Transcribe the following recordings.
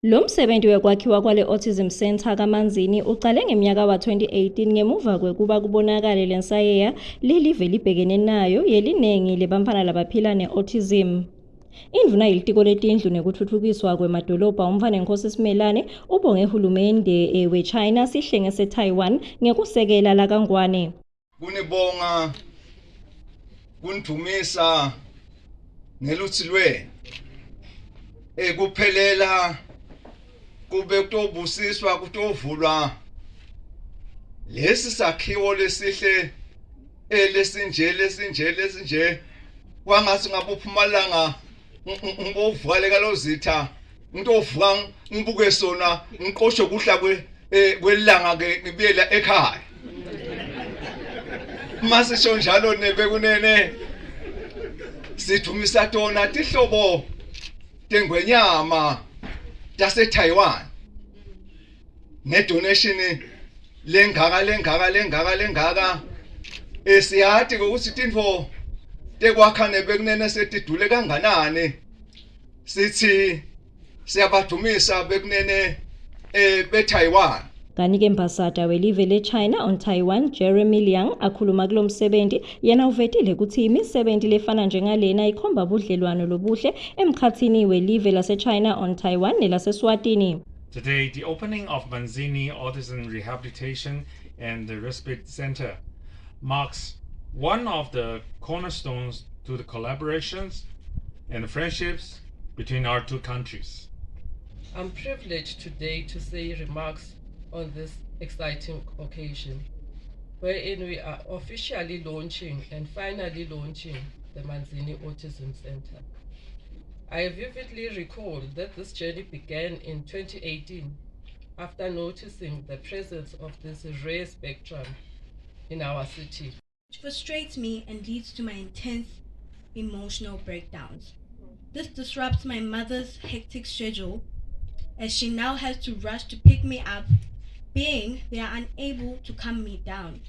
Lo msebenzi wekwakhiwa kwale Autism Center kaManzini uqale ngeminyaka wa-2018 ngemuva kwekuba kubonakale lensayeya lelive libhekene nayo yelinengi lebantfwana labaphila ne-autism. Indvuna yelitiko letindlu nekutfutfukiswa kwemadolobha umfanenkosi Simelane ubonge hulumende we-China sihlenge se-Taiwan ngekusekela lakangwane. Kunibonga, kunithumisa ngeluthi lwenu kuphelela kube kutobusiswa kutovulwa lesi sakhiwo lesihle lesinje kwangathi ngabuphumalanga ngobuvale kalozitha ntovuka ngibuke sona ngiqoshe kuhla kwelanga ke ngibuyela ekhaya masisho njalo nebekunene sithumisa tona tihlobo tengwenyama tase-Taiwan ne-donation lengaka siyati ukuthi tintfo tekwakha nebekunene setidule kanganani sithi siyabadumisa bekunene be-Taiwan. Kanike mbasada welive le-China on Taiwan Jeremy Liang akhuluma kulo msebenzi yena uvetile ukuthi imisebenzi lefana njengalena ikhomba budlelwano lobuhle emkhatsini welive lase-China on Taiwan nelase-Swatini. Today, the opening of Manzini Autism Rehabilitation and the Respite Center marks one of the cornerstones to the collaborations and friendships between our two countries. I'm privileged today to say remarks on this exciting occasion, wherein we are officially launching and finally launching the Manzini Autism Center. I vividly recall that this journey began in 2018 after noticing the presence of this rare spectrum in our city. It frustrates me and leads to my intense emotional breakdowns. This disrupts my mother's hectic schedule as she now has to rush to pick me up, being they are unable to calm me down.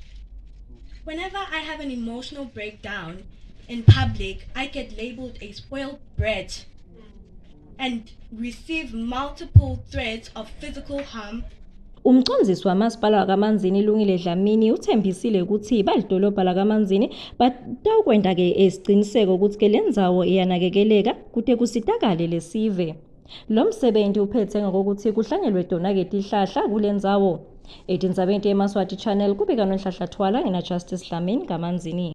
Whenever I have an emotional breakdown in public, I get labeled a spoiled brat and receive multiple threats of physical harm. Umcondzisi wamasipala wakaManzini Lungile Dlamini uthembisile ukuthi balidolobha lakaManzini batawukwenta ke isiqiniseko ukuthi ke lendzawo iyanakekeleka kude kusitakale lesive. Lo msebenzi uphethe ngokuthi kuhlanyelwe tona ke tihlahla kulendzawo. Etindzabeni yeMaswati Channel kubika noNhlahla Thwala ngina Justice Dlamini kaManzini.